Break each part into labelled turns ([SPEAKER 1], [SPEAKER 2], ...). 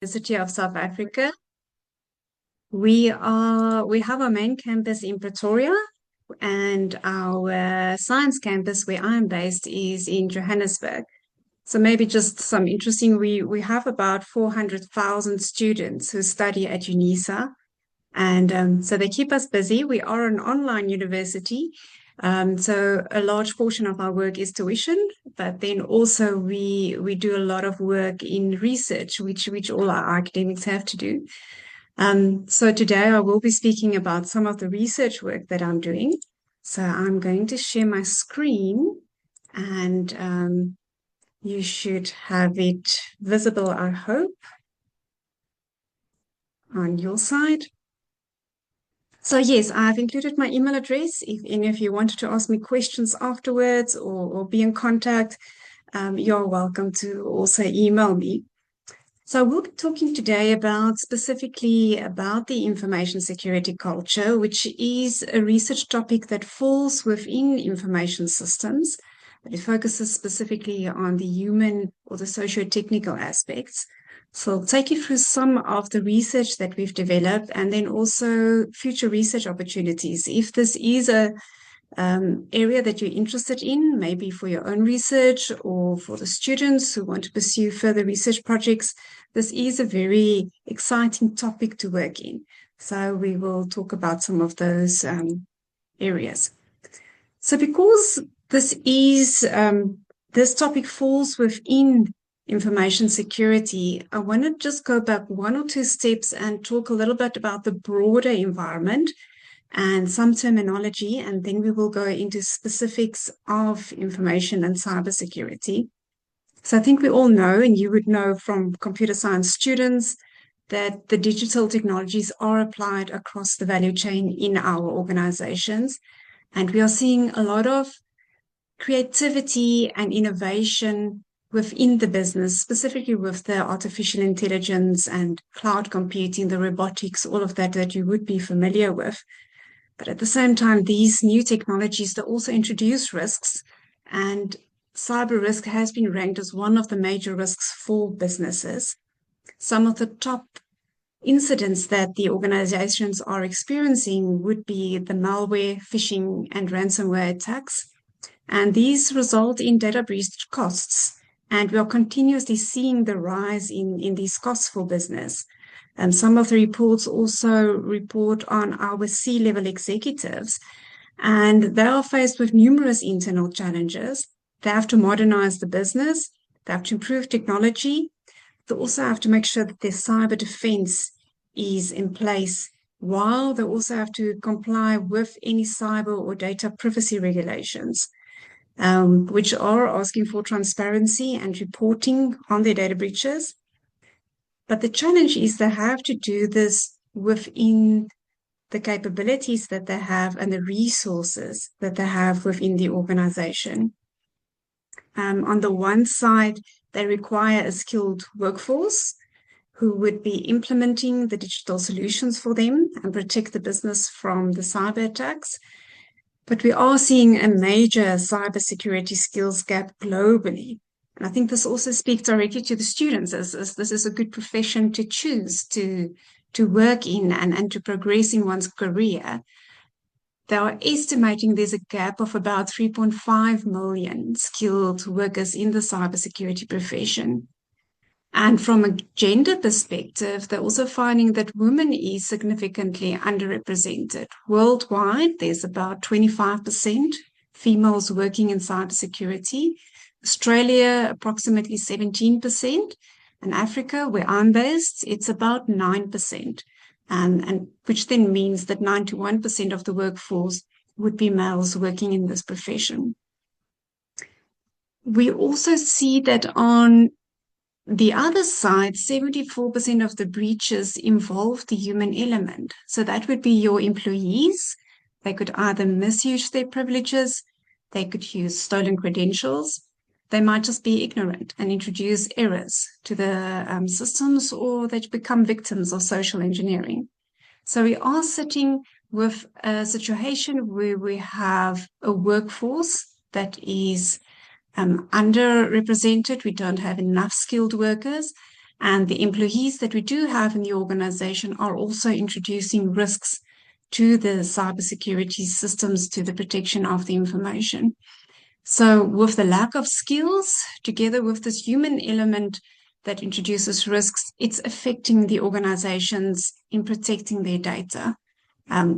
[SPEAKER 1] University of South Africa. We have our main campus in Pretoria, and our science campus where I'm based is in Johannesburg. So maybe just some interesting, we have about 400,000 students who study at UNISA, and so they keep us busy. We are an online university, so a large portion of our work is tuition, but then also we do a lot of work in research, which all our academics have to do. So today I will be speaking about some of the research work that I'm doing. So I'm going to share my screen, and you should have it visible, I hope, on your side. So yes, I've included my email address. If any of you wanted to ask me questions afterwards or be in contact, you're welcome to also email me. So we'll be talking today specifically about the information security culture, which is a research topic that falls within information systems, but it focuses specifically on the human or the socio-technical aspects. So I'll take you through some of the research that we've developed and then also future research opportunities. If this is a area that you're interested in, maybe for your own research or for the students who want to pursue further research projects, this is a very exciting topic to work in. So we will talk about some of those areas. So because this topic falls within information security, I want to just go back one or two steps and talk a little bit about the broader environment and some terminology, and then we will go into specifics of information and cybersecurity. So I think we all know, and you would know from computer science students, that the digital technologies are applied across the value chain in our organizations. And we are seeing a lot of creativity and innovation within the business, specifically with the artificial intelligence and cloud computing, the robotics, all of that you would be familiar with. But at the same time, these new technologies, they also introduce risks, and cyber risk has been ranked as one of the major risks for businesses. Some of the top incidents that the organizations are experiencing would be the malware, phishing, and ransomware attacks. And these result in data breach costs. And we are continuously seeing the rise in these costs for business. And some of the reports also report on our C-level executives, and they are faced with numerous internal challenges. They have to modernize the business, they have to improve technology, they also have to make sure that their cyber defense is in place, while they also have to comply with any cyber or data privacy regulations, which are asking for transparency and reporting on their data breaches. But the challenge is they have to do this within the capabilities that they have and the resources that they have within the organization. On the one side, they require a skilled workforce who would be implementing the digital solutions for them and protect the business from the cyber attacks. But we are seeing a major cybersecurity skills gap globally. And I think this also speaks directly to the students, as this is a good profession to choose to work in and to progress in one's career. They are estimating there's a gap of about 3.5 million skilled workers in the cybersecurity profession. And from a gender perspective, they're also finding that women is significantly underrepresented. Worldwide, there's about 25% females working in cybersecurity. Australia, approximately 17%, and Africa, where I'm based, it's about 9%, and which then means that 91% of the workforce would be males working in this profession. We also see that on the other side, 74% of the breaches involve the human element. So that would be your employees. They could either misuse their privileges, they could use stolen credentials, they might just be ignorant and introduce errors to the systems, or they become victims of social engineering. So we are sitting with a situation where we have a workforce that is underrepresented. We don't have enough skilled workers. And the employees that we do have in the organization are also introducing risks to the cybersecurity systems, to the protection of the information. So with the lack of skills, together with this human element that introduces risks, it's affecting the organizations in protecting their data,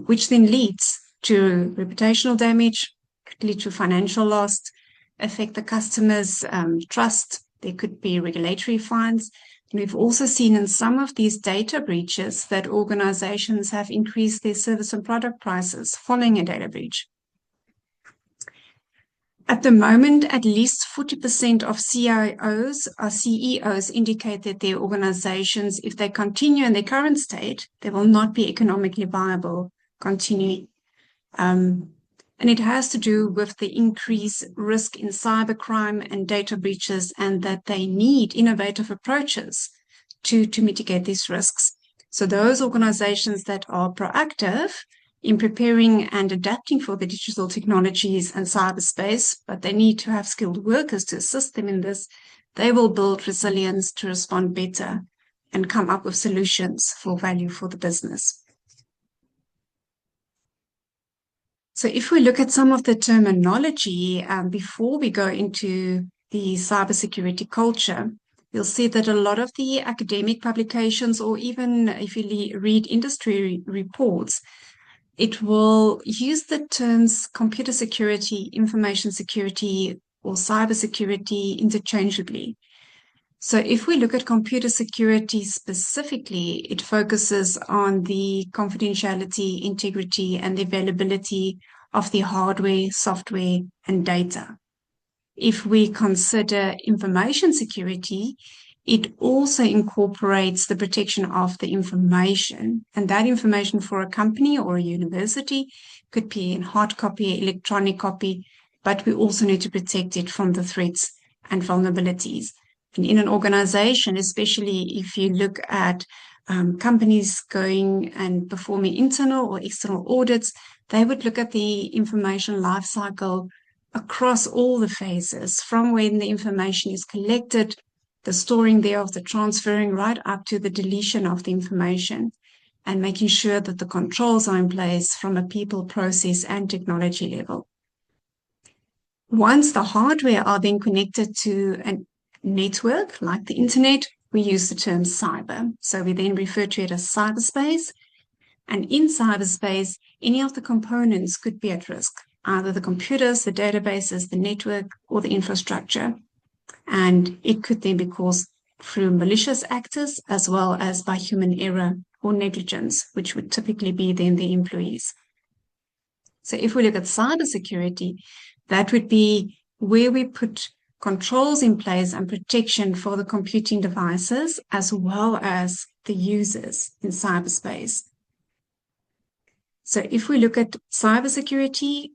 [SPEAKER 1] which then leads to reputational damage, could lead to financial loss, affect the customers' trust. There could be regulatory fines. And we've also seen in some of these data breaches that organizations have increased their service and product prices following a data breach. At the moment, at least 40% of CIOs or CEOs indicate that their organizations, if they continue in their current state, they will not be economically viable continuing. And it has to do with the increased risk in cybercrime and data breaches, and that they need innovative approaches to mitigate these risks. So those organizations that are proactive in preparing and adapting for the digital technologies and cyberspace, but they need to have skilled workers to assist them in this, they will build resilience to respond better and come up with solutions for value for the business. So if we look at some of the terminology before we go into the cybersecurity culture, you'll see that a lot of the academic publications, or even if you read industry reports, it will use the terms computer security, information security, or cybersecurity interchangeably. So if we look at computer security specifically, it focuses on the confidentiality, integrity, and the availability of the hardware, software, and data. If we consider information security, it also incorporates the protection of the information, and that information for a company or a university could be in hard copy, electronic copy, but we also need to protect it from the threats and vulnerabilities. And in an organization, especially if you look at companies going and performing internal or external audits, they would look at the information lifecycle across all the phases, from when the information is collected, the storing thereof, the transferring, right up to the deletion of the information, and making sure that the controls are in place from a people, process, and technology level. Once the hardware are then connected to a network like the internet, we use the term cyber. So we then refer to it as cyberspace. And in cyberspace, any of the components could be at risk, either the computers, the databases, the network, or the infrastructure. And it could then be caused through malicious actors as well as by human error or negligence, which would typically be then the employees. So if we look at cybersecurity, that would be where we put controls in place and protection for the computing devices as well as the users in cyberspace. So if we look at cybersecurity,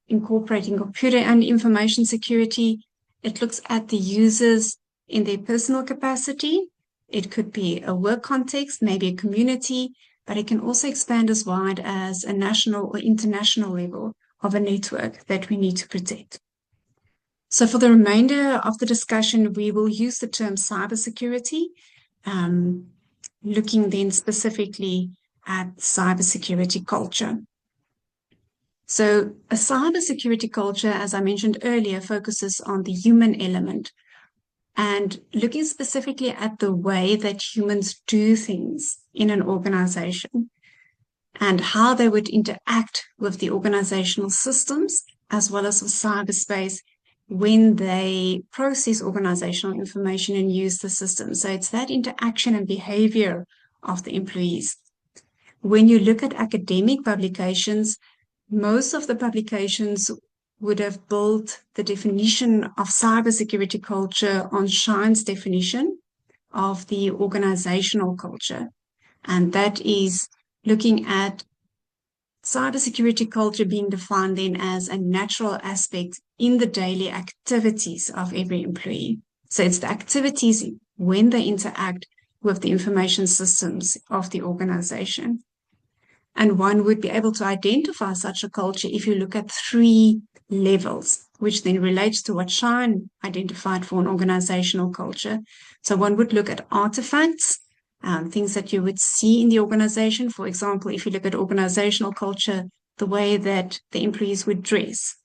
[SPEAKER 1] incorporating computer and information security, it looks at the users in their personal capacity. It could be a work context, maybe a community, but it can also expand as wide as a national or international level of a network that we need to protect. So for the remainder of the discussion, we will use the term cybersecurity, looking then specifically at cybersecurity culture. So a cybersecurity culture, as I mentioned earlier, focuses on the human element and looking specifically at the way that humans do things in an organization and how they would interact with the organizational systems as well as with cyberspace when they process organizational information and use the system. So it's that interaction and behavior of the employees. When you look at academic publications, most of the publications would have built the definition of cybersecurity culture on Shine's definition of the organizational culture. And that is looking at cybersecurity culture being defined then as a natural aspect in the daily activities of every employee. So it's the activities when they interact with the information systems of the organization. And one would be able to identify such a culture if you look at 3 levels, which then relates to what Shine identified for an organizational culture. So one would look at artifacts, things that you would see in the organization. For example, if you look at organizational culture, the way that the employees would dress.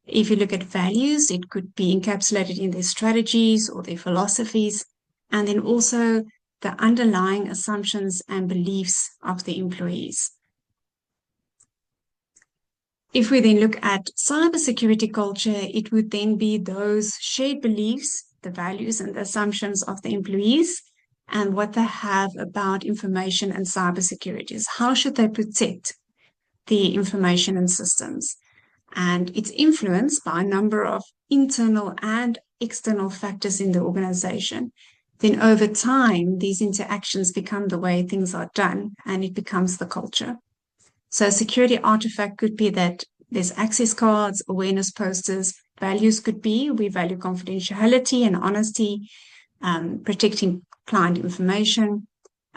[SPEAKER 1] If you look at values, it could be encapsulated in their strategies or their philosophies, and then also the underlying assumptions and beliefs of the employees. If we then look at cybersecurity culture, it would then be those shared beliefs, the values and the assumptions of the employees, and what they have about information and cybersecurity. How should they protect the information and systems? And it's influenced by a number of internal and external factors in the organization. Then over time, these interactions become the way things are done, and it becomes the culture. So a security artifact could be that there's access cards, awareness posters. Values could be we value confidentiality and honesty, protecting client information,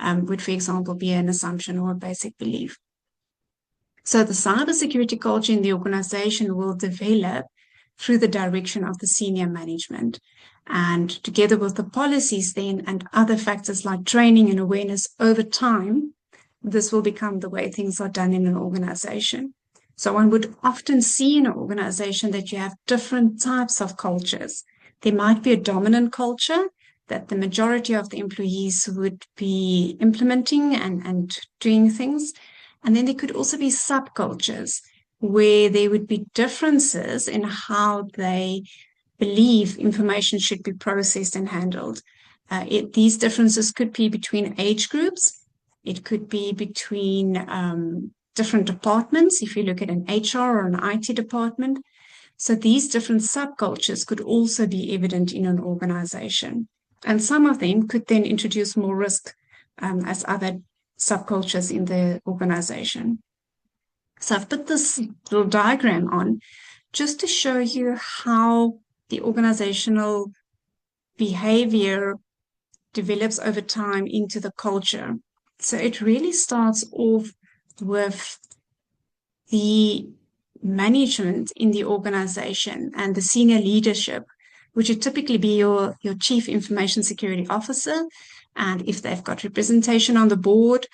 [SPEAKER 1] would, for example, be an assumption or a basic belief. So the cybersecurity culture in the organization will develop through the direction of the senior management. And together with the policies then and other factors like training and awareness over time, this will become the way things are done in an organization. So one would often see in an organization that you have different types of cultures. There might be a dominant culture that the majority of the employees would be implementing and doing things. And then there could also be subcultures where there would be differences in how they believe information should be processed and handled. These differences could be between age groups. It could be between different departments, if you look at an HR or an IT department. So these different subcultures could also be evident in an organization. And some of them could then introduce more risk as other subcultures in the organization. So I've put this little diagram on just to show you how the organizational behavior develops over time into the culture. So it really starts off with the management in the organization and the senior leadership, which would typically be your chief information security officer. And if they've got representation on the board,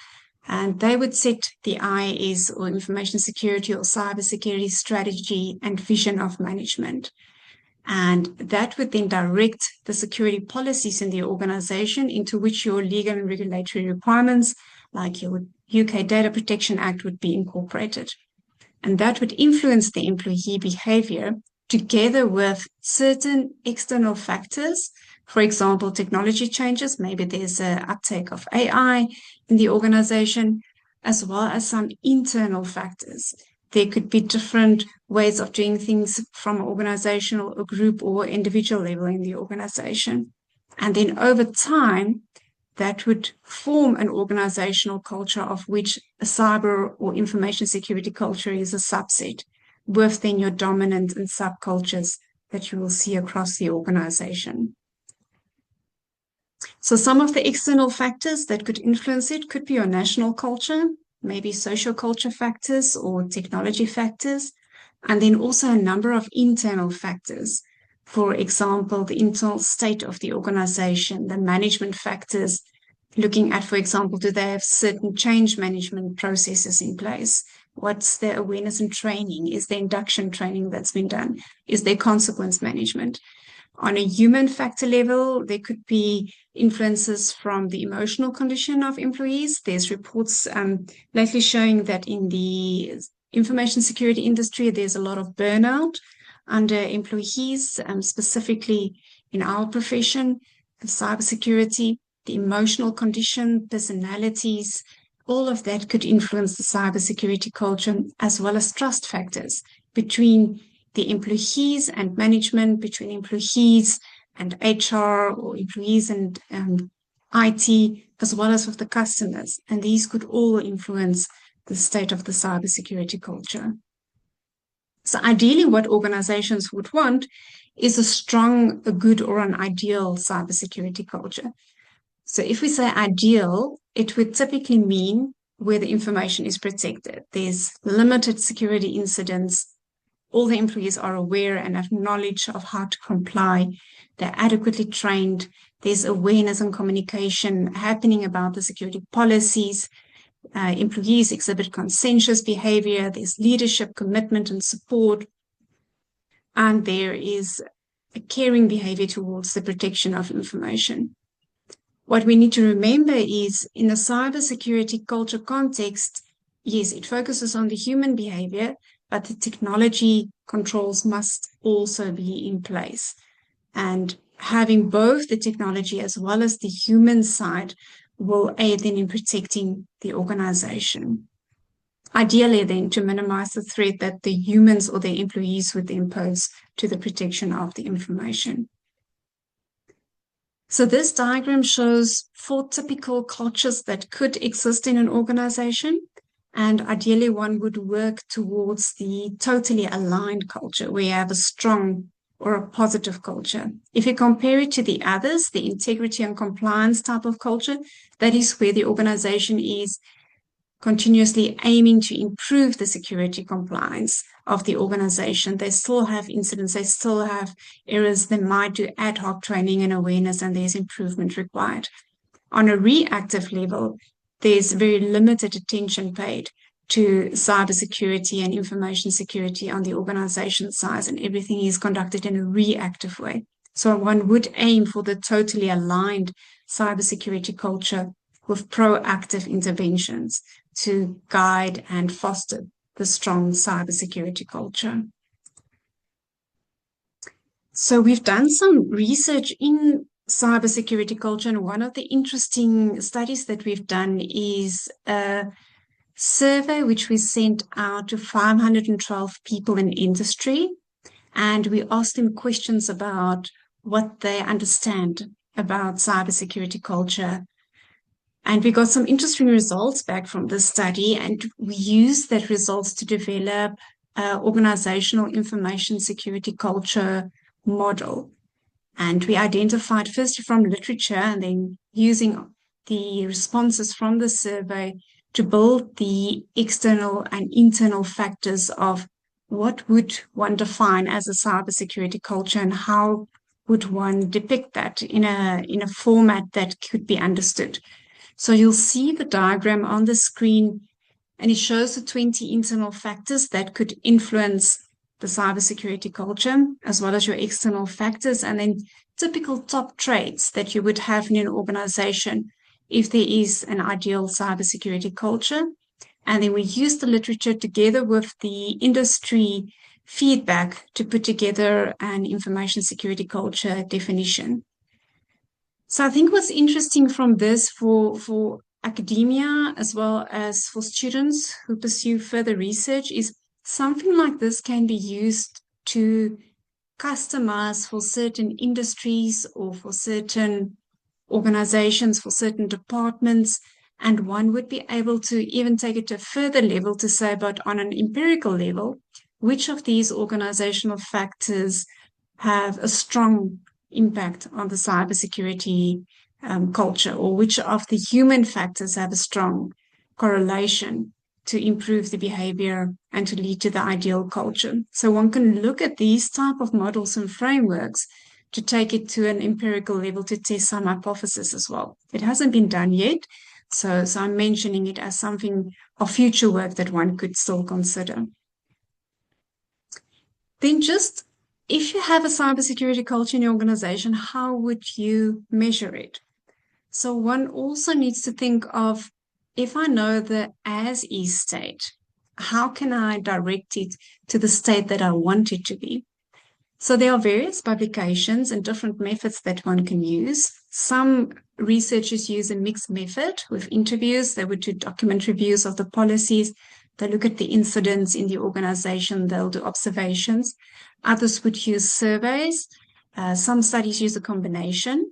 [SPEAKER 1] and they would set the IAS or information security or cybersecurity strategy and vision of management. And that would then direct the security policies in the organization into which your legal and regulatory requirements, like your UK Data Protection Act, would be incorporated. And that would influence the employee behavior together with certain external factors. For example, technology changes, maybe there's an uptake of AI in the organization, as well as some internal factors. There could be different ways of doing things from an organizational, a group, or individual level in the organization. And then over time, that would form an organizational culture of which a cyber or information security culture is a subset, with then your dominant and subcultures that you will see across the organization. So some of the external factors that could influence it could be your national culture, maybe social culture factors or technology factors, and then also a number of internal factors. For example, the internal state of the organization, the management factors, looking at, for example, do they have certain change management processes in place? What's their awareness and training? Is there induction training that's been done? Is there consequence management? On a human factor level, there could be influences from the emotional condition of employees. There's reports lately showing that in the information security industry, there's a lot of burnout under employees, specifically in our profession, cybersecurity, the emotional condition, personalities, all of that could influence the cybersecurity culture, as well as trust factors between the employees and management, between employees and HR, or employees and IT, as well as with the customers. And these could all influence the state of the cybersecurity culture. So ideally, what organizations would want is a strong, a good, or an ideal cybersecurity culture. So if we say ideal, it would typically mean where the information is protected. There's limited security incidents. All the employees are aware and have knowledge of how to comply. They're adequately trained. There's awareness and communication happening about the security policies. Employees exhibit conscientious behavior. There's leadership, commitment, and support. And there is a caring behavior towards the protection of information. What we need to remember is in a cybersecurity culture context, yes, it focuses on the human behavior, but the technology controls must also be in place. And having both the technology as well as the human side will aid in protecting the organization. Ideally, then, to minimize the threat that the humans or their employees would then pose to the protection of the information. So this diagram shows 4 typical cultures that could exist in an organization. And ideally, one would work towards the totally aligned culture where you have a strong or a positive culture. If you compare it to the others, the integrity and compliance type of culture, that is where the organization is continuously aiming to improve the security compliance of the organization. They still have incidents, they still have errors, they might do ad hoc training and awareness, and there's improvement required. On a reactive level, there's very limited attention paid to cybersecurity and information security on the organization side, and everything is conducted in a reactive way. So one would aim for the totally aligned cybersecurity culture with proactive interventions to guide and foster the strong cybersecurity culture. So we've done some research in cybersecurity culture, and one of the interesting studies that we've done is a survey which we sent out to 512 people in industry, and we asked them questions about what they understand about cybersecurity culture. And we got some interesting results back from this study, and we used that results to develop an organizational information security culture model. And we identified first from literature and then using the responses from the survey to build the external and internal factors of what would one define as a cybersecurity culture and how would one depict that in a format that could be understood. So you'll see the diagram on the screen, and it shows the 20 internal factors that could influence the cybersecurity culture, as well as your external factors, and then typical top traits that you would have in an organization if there is an ideal cybersecurity culture. And then we use the literature together with the industry feedback to put together an information security culture definition. So I think what's interesting from this for academia as well as for students who pursue further research is something like this can be used to customize for certain industries or for certain organizations, for certain departments, and one would be able to even take it to a further level to say, but on an empirical level, which of these organizational factors have a strong impact on the cybersecurity culture, or which of the human factors have a strong correlation to improve the behavior and to lead to the ideal culture. So one can look at these type of models and frameworks to take it to an empirical level to test some hypothesis as well. It hasn't been done yet, so I'm mentioning it as something of future work that one could still consider. Then just, if you have a cybersecurity culture in your organization, how would you measure it? So one also needs to think of, if I know the as-is state, how can I direct it to the state that I want it to be? So there are various publications and different methods that one can use. Some researchers use a mixed method with interviews. They would do document reviews of the policies. They look at the incidents in the organization. They'll do observations. Others would use surveys. Some studies use a combination.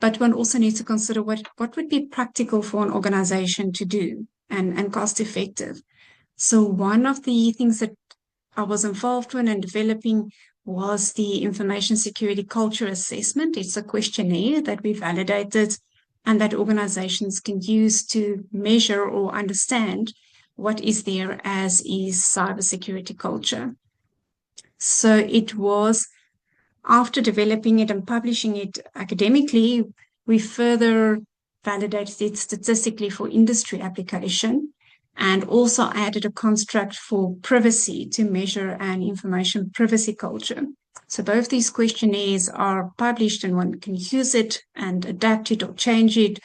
[SPEAKER 1] But one also needs to consider what would be practical for an organization to do and cost effective. So one of the things that I was involved in and developing was the information security culture assessment. It's a questionnaire that we validated and that organizations can use to measure or understand what is their as is cybersecurity culture. So it was after developing it and publishing it academically, we further validated it statistically for industry application and also added a construct for privacy to measure an information privacy culture. So both these questionnaires are published and one can use it and adapt it or change it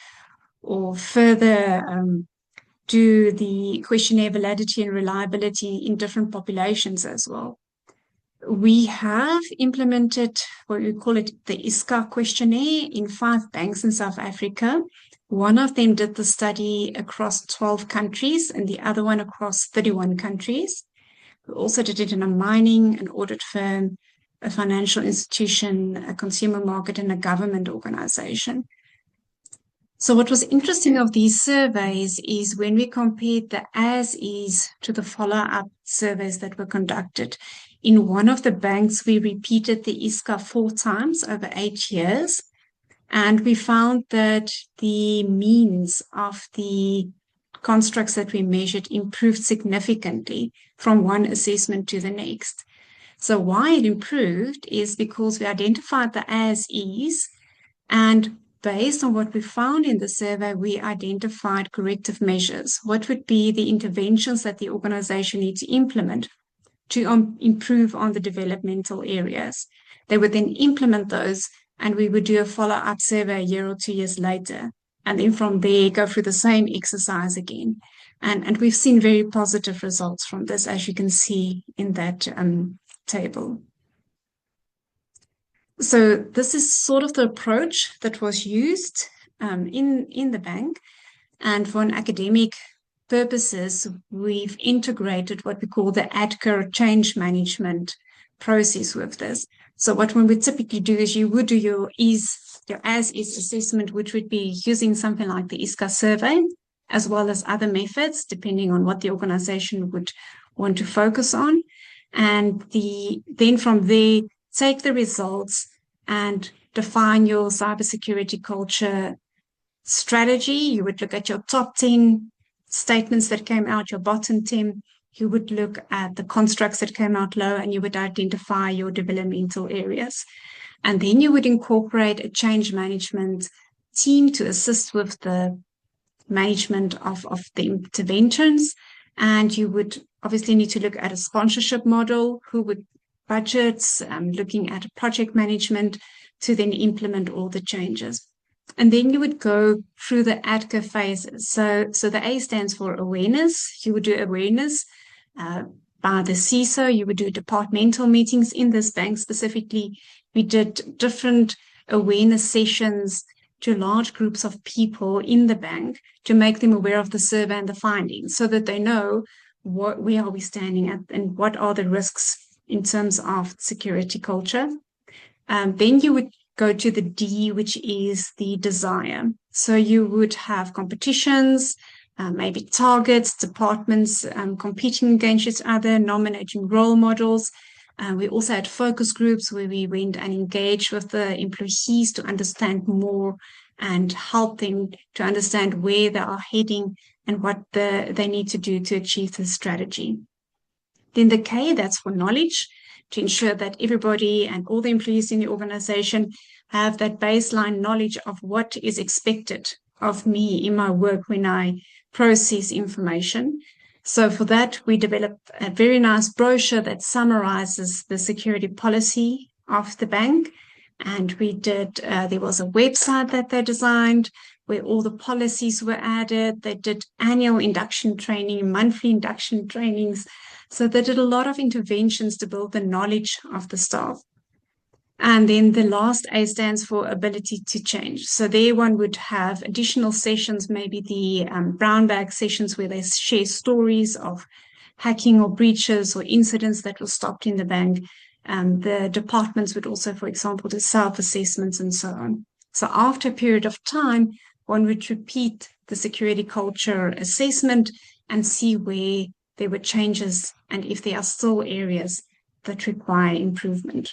[SPEAKER 1] or further do the questionnaire validity and reliability in different populations as well. We have implemented what we call it the ISCA questionnaire in 5 banks in South Africa. One of them did the study across 12 countries and the other one across 31 countries. We also did it in a mining, an audit firm, a financial institution, a consumer market, and a government organization. So what was interesting of these surveys is when we compared the as-is to the follow-up surveys that were conducted. In one of the banks, we repeated the ISCA 4 times over 8 years, and we found that the means of the constructs that we measured improved significantly from one assessment to the next. So why it improved is because we identified the as-is, and based on what we found in the survey, we identified corrective measures. What would be the interventions that the organization needs to implement to improve on the developmental areas? They would then implement those, and we would do a follow-up survey a year or 2 years later. And then from there, go through the same exercise again. And we've seen very positive results from this, as you can see in that table. So this is sort of the approach that was used in the bank. And for an academic purposes, we've integrated what we call the ADKAR change management process with this. So what one would typically do is you would do your as-is assessment, which would be using something like the ISCA survey, as well as other methods, depending on what the organization would want to focus on. And then from there, take the results and define your cybersecurity culture strategy. You would look at your top 10 statements that came out, your bottom 10. You would look at the constructs that came out low, and you would identify your developmental areas. And then you would incorporate a change management team to assist with the management of the interventions. And you would obviously need to look at a sponsorship model, who would budgets, looking at project management to then implement all the changes. And then you would go through the ADKAR phases. So the A stands for awareness. You would do awareness by the CISO. You would do departmental meetings. In this bank specifically, we did different awareness sessions to large groups of people in the bank to make them aware of the survey and the findings, so that they know where are we standing at and what are the risks in terms of security culture. Then you would go to the D, which is the desire. So you would have competitions, maybe targets, departments competing against each other, nominating role models. We also had focus groups where we went and engaged with the employees to understand more and help them to understand where they are heading and what they need to do to achieve the strategy. Then the K, that's for knowledge, to ensure that everybody and all the employees in the organization have that baseline knowledge of what is expected of me in my work when I process information. So for that, we developed a very nice brochure that summarizes the security policy of the bank. And we did, there was a website that they designed where all the policies were added. They did annual induction training, monthly induction trainings. So they did a lot of interventions to build the knowledge of the staff. And then the last A stands for ability to change. So there one would have additional sessions, maybe the brown bag sessions where they share stories of hacking or breaches or incidents that were stopped in the bank. The departments would also, for example, do self-assessments and so on. So after a period of time, one would repeat the security culture assessment and see where there were changes and if there are still areas that require improvement.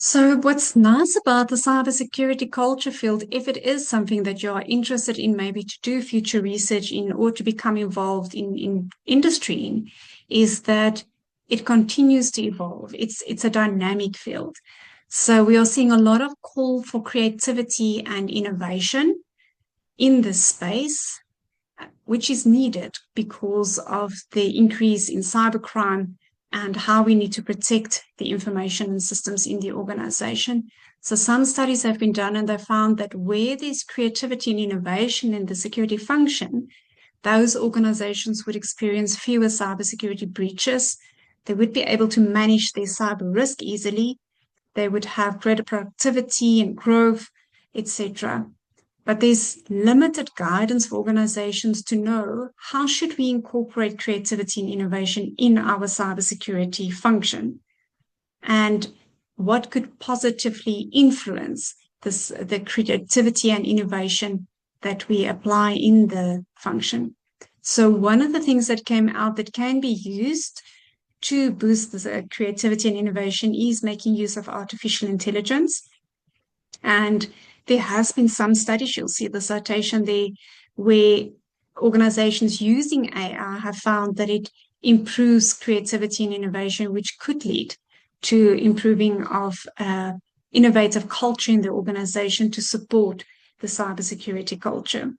[SPEAKER 1] So what's nice about the cybersecurity culture field, if it is something that you are interested in, maybe to do future research in or to become involved in industry in, is that it continues to evolve. It's a dynamic field. So we are seeing a lot of call for creativity and innovation in this space, which is needed because of the increase in cybercrime and how we need to protect the information and systems in the organization. So some studies have been done and they found that where there's creativity and innovation in the security function, those organizations would experience fewer cybersecurity breaches. They would be able to manage their cyber risk easily. They would have greater productivity and growth, etc. But there's limited guidance for organizations to know how should we incorporate creativity and innovation in our cybersecurity function, and what could positively influence the creativity and innovation that we apply in the function. So one of the things that came out that can be used to boost the creativity and innovation is making use of artificial intelligence. And there has been some studies, you'll see the citation there, where organizations using AI have found that it improves creativity and innovation, which could lead to improving of innovative culture in the organization to support the cybersecurity culture.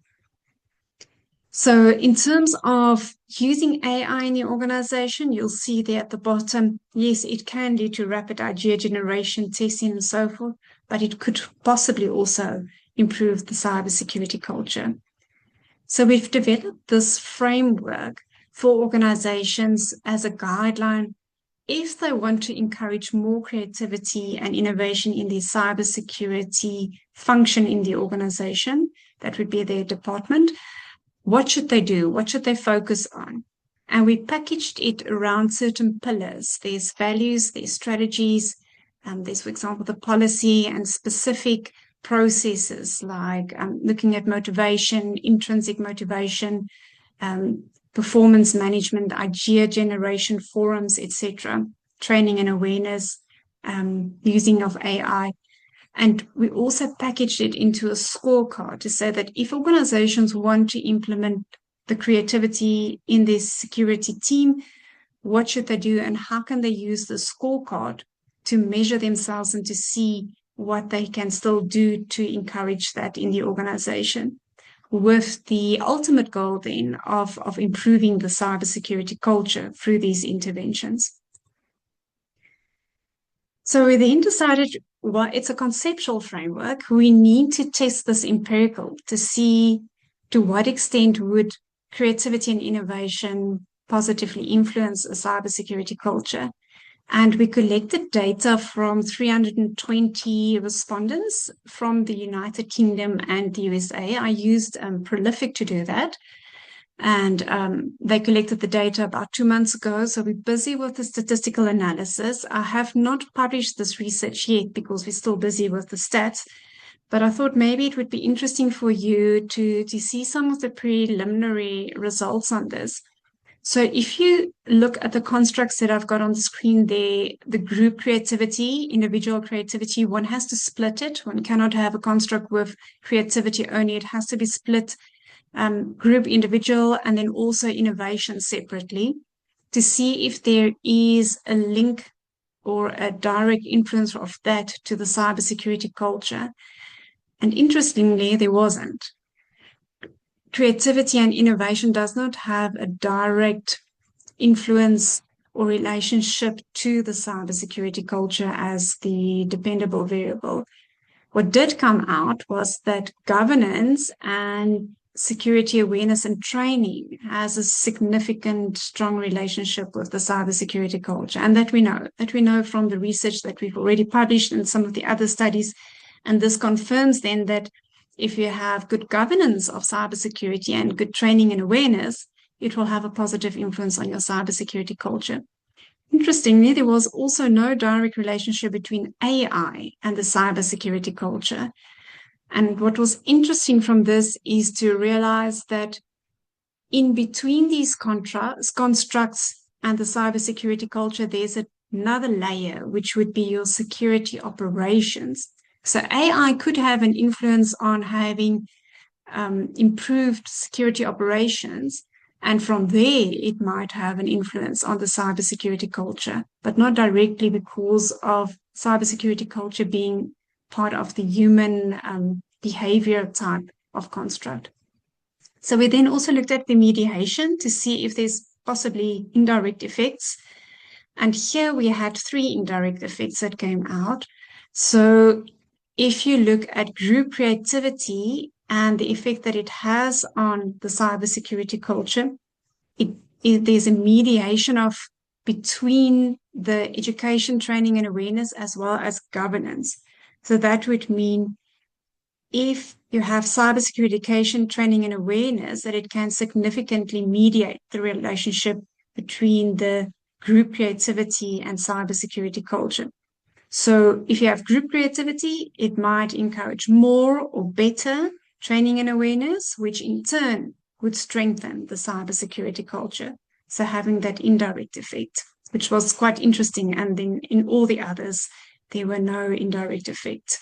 [SPEAKER 1] So in terms of using AI in your organization, you'll see there at the bottom, yes, it can lead to rapid idea generation, testing, and so forth, but it could possibly also improve the cybersecurity culture. So we've developed this framework for organizations as a guideline if they want to encourage more creativity and innovation in the cybersecurity function in the organization. That would be their department. What should they do? What should they focus on? And we packaged it around certain pillars. There's values, there's strategies, there's, for example, the policy and specific processes like looking at motivation, intrinsic motivation, performance management, idea generation, forums, etc., training and awareness, using of AI. And we also packaged it into a scorecard to say that if organizations want to implement the creativity in their security team, what should they do and how can they use the scorecard to measure themselves and to see what they can still do to encourage that in the organization, with the ultimate goal then of improving the cybersecurity culture through these interventions. So we then decided, well, it's a conceptual framework. We need to test this empirical to see to what extent would creativity and innovation positively influence a cybersecurity culture. And we collected data from 320 respondents from the United Kingdom and the USA. I used Prolific to do that. And they collected the data about 2 months ago. So we're busy with the statistical analysis. I have not published this research yet because we're still busy with the stats. But I thought maybe it would be interesting for you to see some of the preliminary results on this. So if you look at the constructs that I've got on the screen there, the group creativity, individual creativity, one has to split it. One cannot have a construct with creativity only. It has to be split, group, individual, and then also innovation separately to see if there is a link or a direct influence of that to the cybersecurity culture. And interestingly, there wasn't. Creativity and innovation does not have a direct influence or relationship to the cybersecurity culture as the dependable variable. What did come out was that governance and security awareness and training has a significant, strong relationship with the cybersecurity culture, and that we know from the research that we've already published and some of the other studies. And this confirms then that if you have good governance of cybersecurity and good training and awareness, it will have a positive influence on your cybersecurity culture. Interestingly, there was also no direct relationship between AI and the cybersecurity culture. And what was interesting from this is to realize that in between these constructs and the cybersecurity culture, there's a another layer, which would be your security operations. So AI could have an influence on having improved security operations. And from there, it might have an influence on the cybersecurity culture, but not directly because of cybersecurity culture being part of the human behavior type of construct. So we then also looked at remediation to see if there's possibly indirect effects. And here we had 3 indirect effects that came out. So if you look at group creativity and the effect that it has on the cybersecurity culture, there's a mediation of between the education, training, and awareness as well as governance. So that would mean if you have cybersecurity education, training, and awareness, that it can significantly mediate the relationship between the group creativity and cybersecurity culture. So if you have group creativity, it might encourage more or better training and awareness, which in turn would strengthen the cybersecurity culture. So having that indirect effect, which was quite interesting. And then in all the others, there were no indirect effects.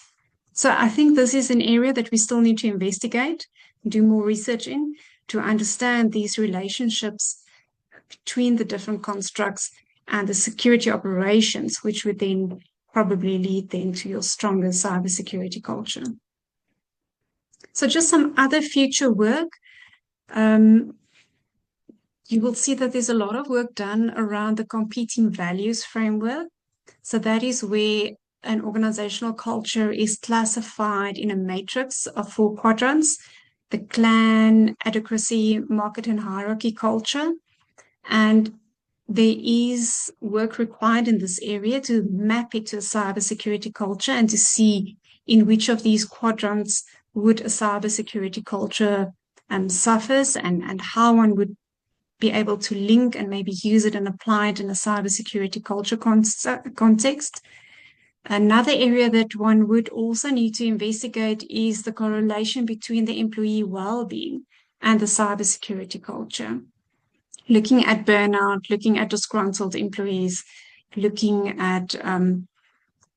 [SPEAKER 1] So I think this is an area that we still need to investigate, do more research in, to understand these relationships between the different constructs and the security operations, which would then probably lead then to your stronger cybersecurity culture. So just some other future work. You will see that there's a lot of work done around the competing values framework. So that is where an organizational culture is classified in a matrix of 4 quadrants: the clan, adequacy, market, and hierarchy culture. And there is work required in this area to map it to a cybersecurity culture and to see in which of these quadrants would a cybersecurity culture suffers, and how one would be able to link and maybe use it and apply it in a cybersecurity culture context. Another area that one would also need to investigate is the correlation between the employee well-being and the cybersecurity culture. Looking at burnout, looking at disgruntled employees, looking at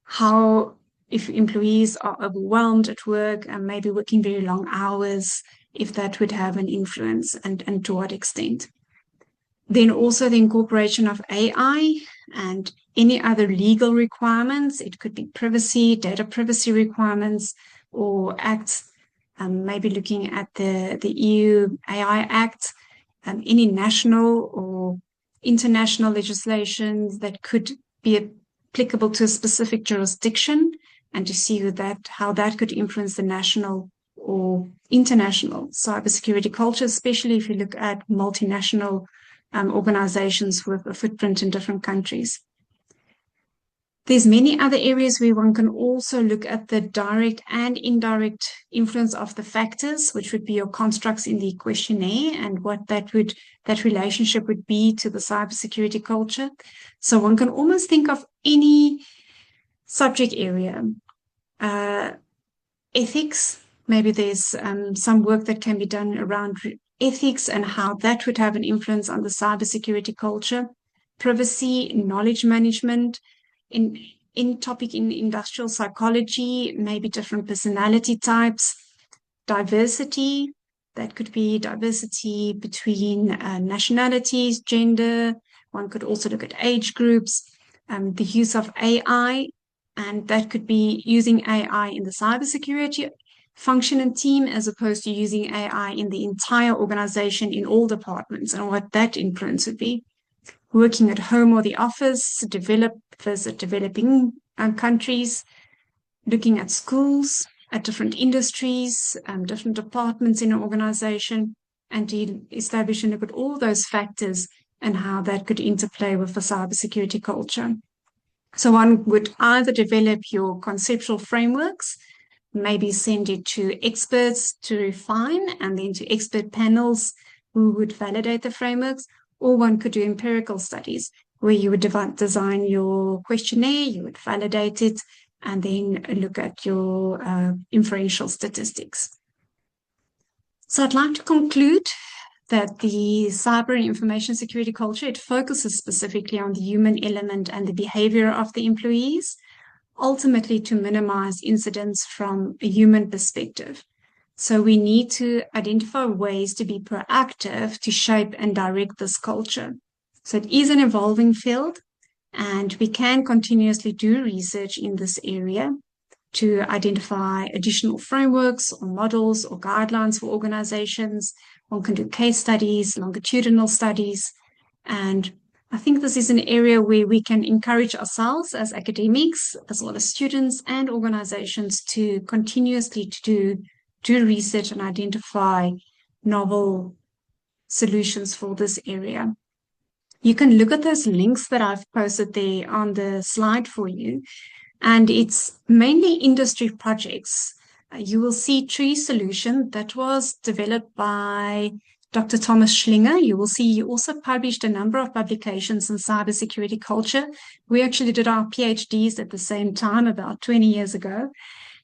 [SPEAKER 1] how, if employees are overwhelmed at work and maybe working very long hours, if that would have an influence, and to what extent. Then also the incorporation of AI and any other legal requirements. It could be privacy, data privacy requirements, or acts, maybe looking at the EU AI Act, any national or international legislation that could be applicable to a specific jurisdiction, and to see how that could influence the national or international cybersecurity culture, especially if you look at multinational organizations with a footprint in different countries. There's many other areas where one can also look at the direct and indirect influence of the factors, which would be your constructs in the questionnaire, and what that relationship would be to the cybersecurity culture. So one can almost think of any subject area. Ethics, maybe there's some work that can be done around ethics and how that would have an influence on the cybersecurity culture. Privacy, knowledge management, in industrial psychology, maybe different personality types. Diversity, that could be diversity between nationalities, gender. One could also look at age groups, the use of AI, and that could be using AI in the cybersecurity function and team, as opposed to using AI in the entire organization in all departments, and what that influence would be. Working at home or the office, developing countries, looking at schools, at different industries, different departments in an organization, and to establish and look at all those factors and how that could interplay with the cybersecurity culture. So one would either develop your conceptual frameworks, maybe send it to experts to refine, and then to expert panels who would validate the frameworks, or one could do empirical studies where you would design your questionnaire, you would validate it, and then look at your inferential statistics. So I'd like to conclude that the cyber and information security culture, it focuses specifically on the human element and the behavior of the employees, ultimately to minimize incidents from a human perspective. So we need to identify ways to be proactive to shape and direct this culture. So it is an evolving field, and we can continuously do research in this area to identify additional frameworks or models or guidelines for organizations. One can do case studies, longitudinal studies, and I think this is an area where we can encourage ourselves as academics, as well as students and organizations, to continuously do research and identify novel solutions for this area. You can look at those links that I've posted there on the slide for you, and it's mainly industry projects. You will see Tree Solution that was developed by Dr. Thomas Schlinger. You will see he also published a number of publications in cybersecurity culture. We actually did our PhDs at the same time about 20 years ago.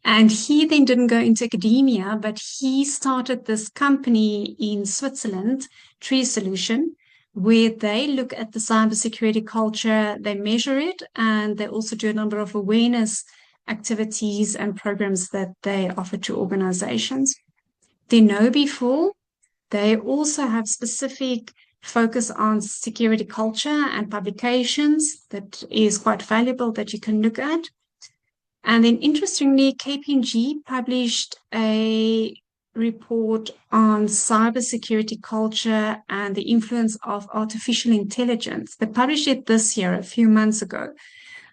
[SPEAKER 1] And he then didn't go into academia, but he started this company in Switzerland, Tree Solution, where they look at the cybersecurity culture, they measure it, and they also do a number of awareness activities and programs that they offer to organizations. They know before. They also have specific focus on security culture and publications that is quite valuable that you can look at. And then interestingly, KPMG published a report on cybersecurity culture and the influence of artificial intelligence. They published it this year, a few months ago,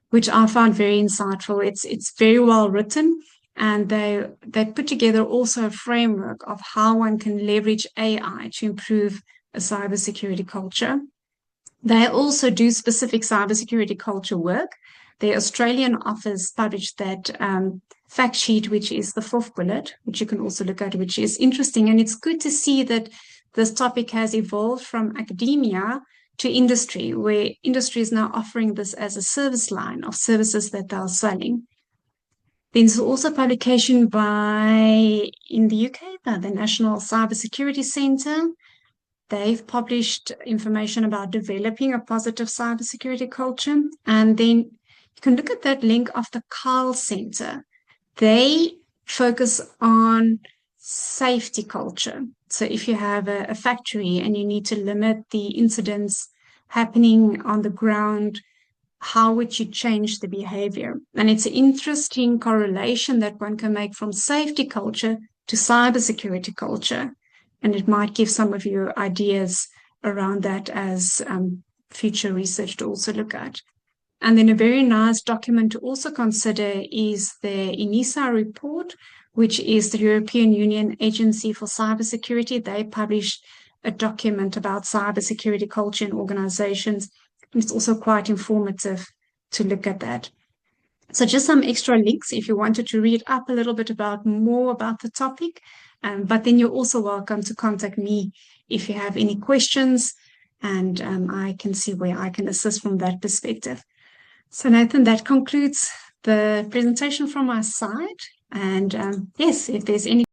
[SPEAKER 1] which I found very insightful. It's very well written. And they put together also a framework of how one can leverage AI to improve a cybersecurity culture. They also do specific cybersecurity culture work. The Australian office published that fact sheet, which is the fourth bullet, which you can also look at, which is interesting. And it's good to see that this topic has evolved from academia to industry, where industry is now offering this as a service line of services that they're selling. There's also publication in the UK, by the National Cybersecurity Centre. They've published information about developing a positive cybersecurity culture. And then you can look at that link of the Carl Center. They focus on safety culture. So if you have a factory and you need to limit the incidents happening on the ground, how would you change the behavior? And it's an interesting correlation that one can make from safety culture to cybersecurity culture. And it might give some of you ideas around that as future research to also look at. And then a very nice document to also consider is the ENISA report, which is the European Union Agency for Cybersecurity. They published a document about cybersecurity culture in organizations. It's also quite informative to look at that. So just some extra links if you wanted to read up a little bit more about the topic. But then you're also welcome to contact me if you have any questions, and I can see where I can assist from that perspective. So Nathan, that concludes the presentation from my side. And yes, if there's any